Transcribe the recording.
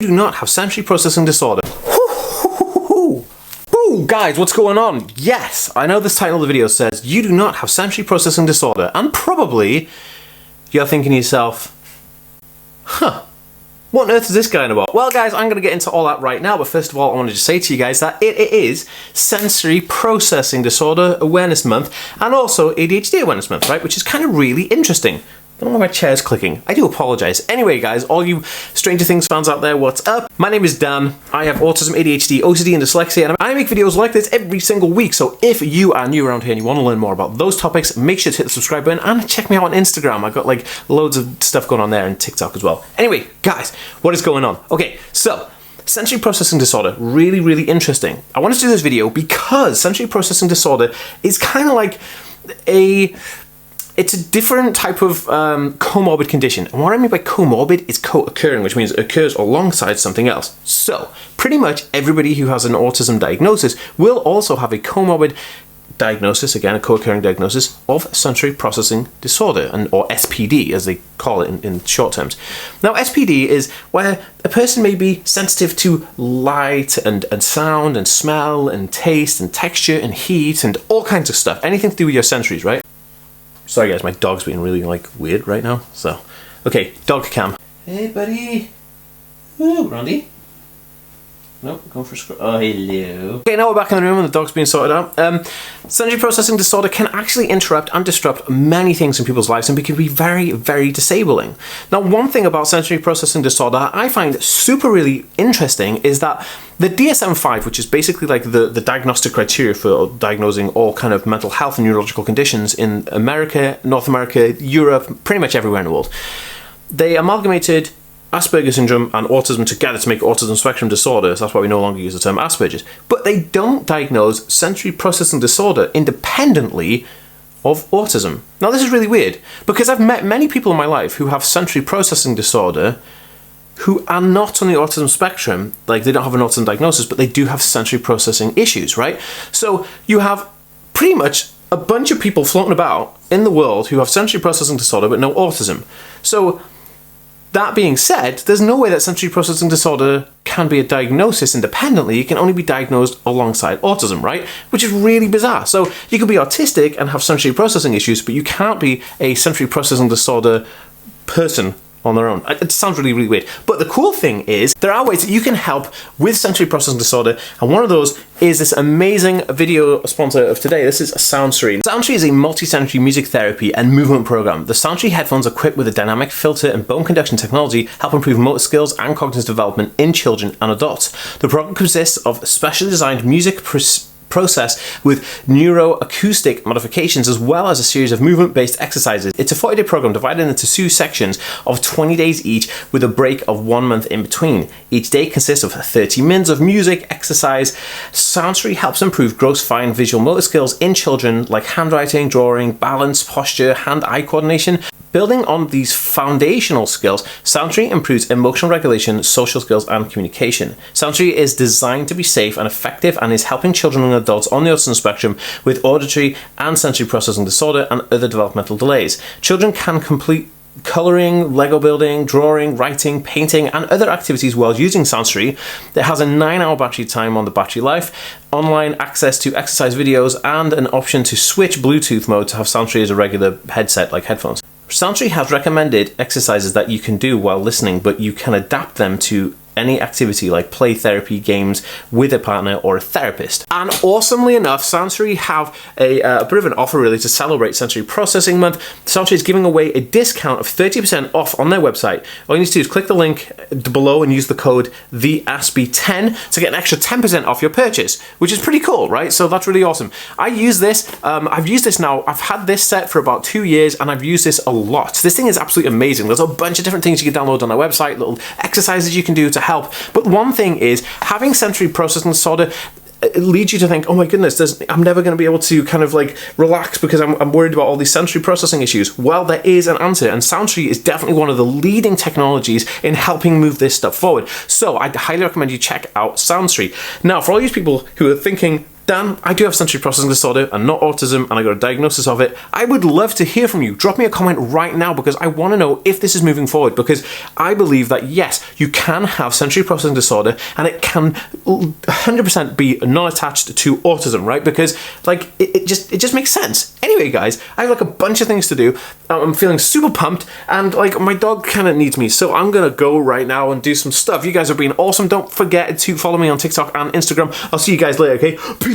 You do not have sensory processing disorder. Ooh, guys, what's going on? Yes, I know this title of the video says you do not have sensory processing disorder, and probably you're thinking to yourself, what on earth is this guy on about? Well, guys, I'm going to get into all that right now, but first of all, I wanted to say to you guys that it is Sensory Processing Disorder Awareness Month, and also ADHD Awareness Month, right? Which is kind of really interesting. I don't know why my chair's clicking. I do apologise. Anyway, guys, all you Stranger Things fans out there, what's up? My name is Dan. I have autism, ADHD, OCD, and dyslexia, and I make videos like this every single week. So if you are new around here and you want to learn more about those topics, make sure to hit the subscribe button and check me out on Instagram. I've got like loads of stuff going on there, and TikTok as well. Anyway, guys, what is going on? Okay, so sensory processing disorder, really, really interesting. I wanted to do this video because sensory processing disorder is kind of like it's a different type of comorbid condition. And what I mean by comorbid is co-occurring, which means it occurs alongside something else. So pretty much everybody who has an autism diagnosis will also have a comorbid diagnosis, again a co-occurring diagnosis, of sensory processing disorder, or SPD as they call it in short terms. Now SPD is where a person may be sensitive to light and sound and smell and taste and texture and heat and all kinds of stuff, anything to do with your sensories, right? Sorry guys, my dog's being really like weird right now, so. Okay, dog cam. Hey buddy. Ooh, Randy. Nope, going for a scroll. Oh, hello. Okay, now we're back in the room and the dog's being sorted out. Sensory processing disorder can actually interrupt and disrupt many things in people's lives and can be very, very disabling. Now, one thing about sensory processing disorder I find super really interesting is that the DSM-5, which is basically like the diagnostic criteria for diagnosing all kind of mental health and neurological conditions in America, North America, Europe, pretty much everywhere in the world, they amalgamated Asperger's syndrome and autism together to make autism spectrum disorder, so that's why we no longer use the term Asperger's. But they don't diagnose sensory processing disorder independently of autism. Now this is really weird, because I've met many people in my life who have sensory processing disorder who are not on the autism spectrum, like they don't have an autism diagnosis, but they do have sensory processing issues, right? So you have pretty much a bunch of people floating about in the world who have sensory processing disorder but no autism. So that being said, there's no way that sensory processing disorder can be a diagnosis independently. It can only be diagnosed alongside autism, right? Which is really bizarre. So you could be autistic and have sensory processing issues, but you can't be a sensory processing disorder person on their own. It sounds really, really weird. But the cool thing is there are ways that you can help with sensory processing disorder, and one of those is this amazing video sponsor of today. This is Soundsory. Soundsory is a multi-sensory music therapy and movement program. The Soundsory headphones equipped with a dynamic filter and bone conduction technology help improve motor skills and cognitive development in children and adults. The program consists of specially designed music process with neuroacoustic modifications, as well as a series of movement-based exercises. It's a 40-day program divided into 2 sections of 20 days each, with a break of 1 month in between. Each day consists of 30 minutes of music exercise. Soundsory helps improve gross fine visual motor skills in children, like handwriting, drawing, balance, posture, hand-eye coordination. Building on these foundational skills, Soundsory improves emotional regulation, social skills, and communication. Soundsory is designed to be safe and effective and is helping children and adults on the autism spectrum with auditory and sensory processing disorder and other developmental delays. Children can complete colouring, Lego building, drawing, writing, painting, and other activities while using Soundsory. It has a 9-hour battery time on the battery life, online access to exercise videos, and an option to switch Bluetooth mode to have Soundsory as a regular headset like headphones. Soundsory has recommended exercises that you can do while listening, but you can adapt them to any activity like play therapy, games with a partner or a therapist. And awesomely enough, Soundsory have a bit of an offer really to celebrate Sensory Processing Month. Soundsory is giving away a discount of 30% off on their website. All you need to do is click the link below and use the code THEASPY10 to get an extra 10% off your purchase, which is pretty cool, right? So that's really awesome. I use this, I've used this now, I've had this set for about 2 years and I've used this a lot. This thing is absolutely amazing. There's a bunch of different things you can download on their website, little exercises you can do to help. But one thing is, having sensory processing disorder it leads you to think, oh my goodness, I'm never going to be able to kind of like relax because I'm worried about all these sensory processing issues. Well, there is an answer, and Soundsory is definitely one of the leading technologies in helping move this stuff forward. So I'd highly recommend you check out Soundsory. Now, for all these people who are thinking, Dan, I do have sensory processing disorder and not autism, and I got a diagnosis of it. I would love to hear from you. Drop me a comment right now because I want to know if this is moving forward, because I believe that yes, you can have sensory processing disorder and it can 100% be non-attached to autism, right? Because like it just makes sense. Anyway, guys, I have like a bunch of things to do. I'm feeling super pumped, and like my dog kind of needs me, so I'm gonna go right now and do some stuff. You guys have been awesome. Don't forget to follow me on TikTok and Instagram. I'll see you guys later, okay? Peace.